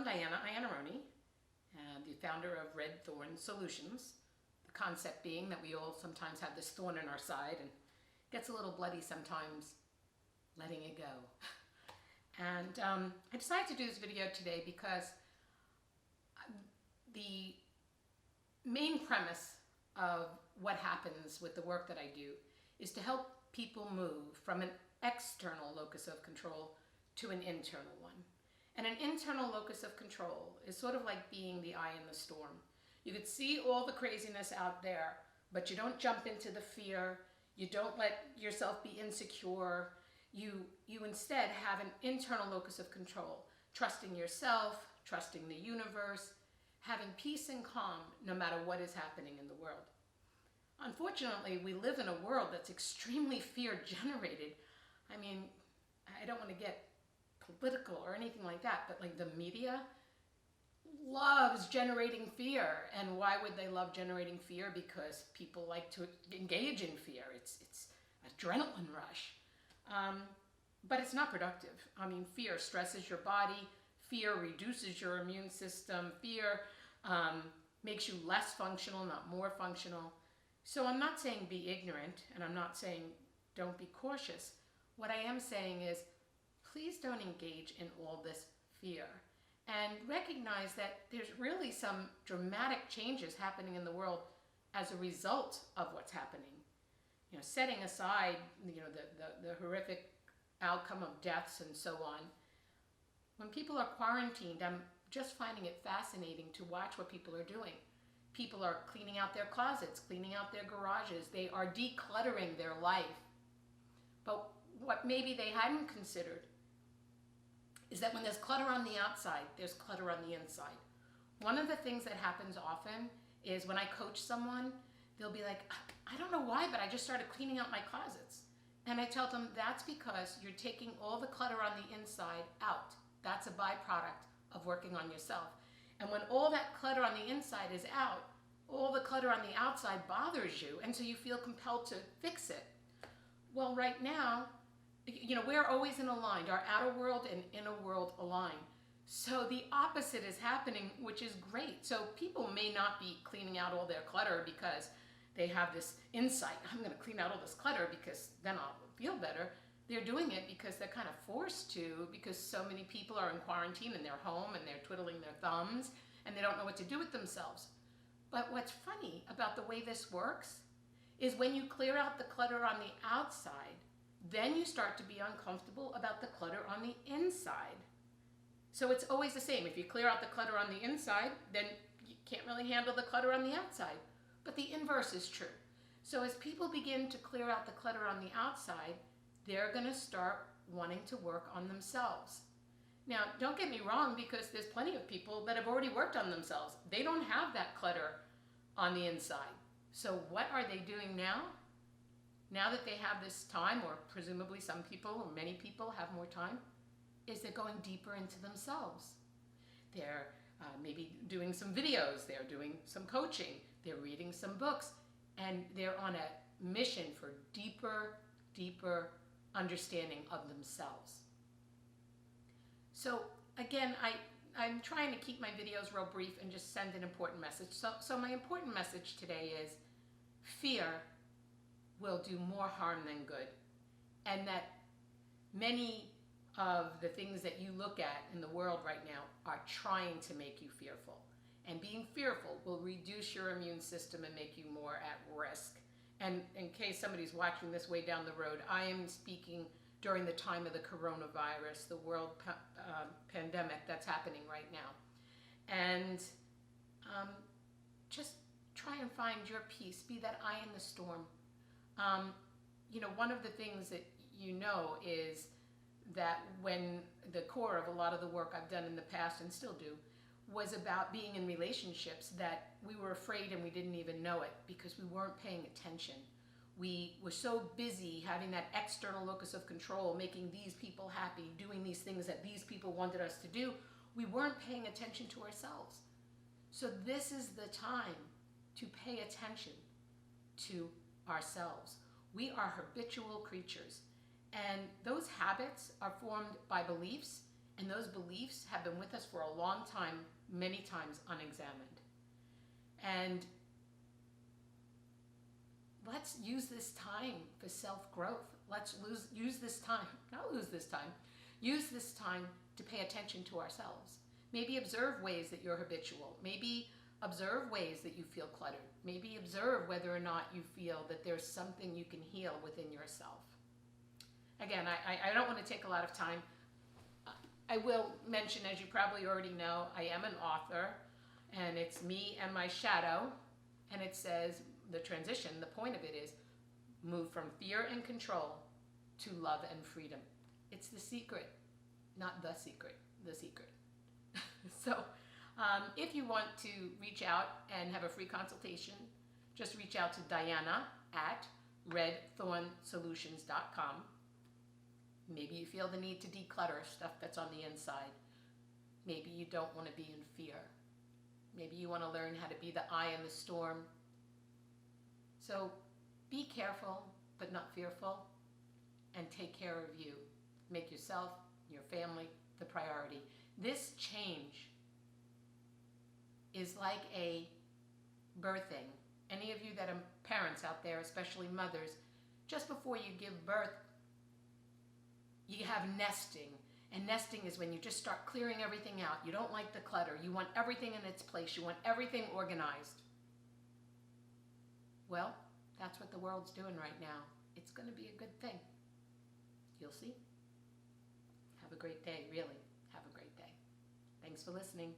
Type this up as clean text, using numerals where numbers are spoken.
I'm Diana Iannarone, the founder of Red Thorn Solutions. The concept being that we all sometimes have this thorn in our side and it gets a little bloody sometimes, letting it go. And I decided to do this video today because the main premise of what happens with the work that I do is to help people move from an external locus of control to an internal one. And an internal locus of control is sort of like being the eye in the storm. You could see all the craziness out there, but you don't jump into the fear. You don't let yourself be insecure. You instead have an internal locus of control, trusting yourself, trusting the universe, having peace and calm no matter what is happening in the world. Unfortunately, we live in a world that's extremely fear-generated. I mean, I don't want to get political or anything like that, but like the media loves generating fear. And why would they love generating fear? Because people like to engage in fear. It's adrenaline rush. But it's not productive. I mean, fear stresses your body. Fear reduces your immune system. Fear makes you less functional, not more functional. So I'm not saying be ignorant, and I'm not saying don't be cautious. What I am saying is please don't engage in all this fear, and recognize that there's really some dramatic changes happening in the world as a result of what's happening. You know, setting aside, you know, the horrific outcome of deaths and so on. When people are quarantined, I'm just finding it fascinating to watch what people are doing. People are cleaning out their closets, cleaning out their garages. They are decluttering their life. But what maybe they hadn't considered is that when there's clutter on the outside, there's clutter on the inside. One of the things that happens often is when I coach someone, they'll be like, I don't know why, but I just started cleaning out my closets. And I tell them that's because you're taking all the clutter on the inside out. That's a byproduct of working on yourself. And when all that clutter on the inside is out, all the clutter on the outside bothers you, and so you feel compelled to fix it. Well, right now, you know, we're always in aligned. Our outer world and inner world align. So the opposite is happening, which is great. So people may not be cleaning out all their clutter because they have this insight, I'm going to clean out all this clutter because then I'll feel better. They're doing it because they're kind of forced to, because so many people are in quarantine and they're home and they're twiddling their thumbs and they don't know what to do with themselves. But what's funny about the way this works is when you clear out the clutter on the outside, then you start to be uncomfortable about the clutter on the inside. So it's always the same. If you clear out the clutter on the inside, then you can't really handle the clutter on the outside. But the inverse is true. So as people begin to clear out the clutter on the outside, they're going to start wanting to work on themselves. Now, don't get me wrong, because there's plenty of people that have already worked on themselves. They don't have that clutter on the inside. So what are they doing now? Now that they have this time, or presumably some people or many people have more time, is they're going deeper into themselves. They're maybe doing some videos, they're doing some coaching, they're reading some books, and they're on a mission for deeper understanding of themselves. So again, I'm trying to keep my videos real brief and just send an important message. So my important message today is fear will do more harm than good, and that many of the things that you look at in the world right now are trying to make you fearful. And being fearful will reduce your immune system and make you more at risk. And in case somebody's watching this way down the road, I am speaking during the time of the coronavirus, the world pandemic that's happening right now. And just try and find your peace. Be that eye in the storm. You know, one of the things that you know is that when the core of a lot of the work I've done in the past and still do was about being in relationships that we were afraid and we didn't even know it because we weren't paying attention. We were so busy having that external locus of control, making these people happy, doing these things that these people wanted us to do. We weren't paying attention to ourselves. So this is the time to pay attention to ourselves. We are habitual creatures, and those habits are formed by beliefs And those beliefs have been with us for a long time, many times unexamined. And let's use this time for self-growth. Use this time to pay attention to ourselves. Maybe observe ways that you're habitual. Maybe observe ways that you feel cluttered. Maybe observe whether or not you feel that there's something you can heal within yourself. Again, I don't want to take a lot of time. I will mention, as you probably already know, I am an author, and it's Me and My Shadow, and it says the transition, the point of it is move from fear and control to love and freedom. It's the secret, not the secret, the secret. So if you want to reach out and have a free consultation, just reach out to Diana at redthornsolutions.com. Maybe you feel the need to declutter stuff that's on the inside. Maybe you don't want to be in fear. Maybe you want to learn how to be the eye in the storm. So be careful, but not fearful, and take care of you. Make yourself, your family, the priority. This change is like a birthing. Any of you that are parents out there, especially mothers, just before you give birth, you have nesting. And nesting is when you just start clearing everything out. You don't like the clutter. You want everything in its place. You want everything organized. Well, that's what the world's doing right now. It's going to be a good thing. You'll see. Have a great day, really. Have a great day. Thanks for listening.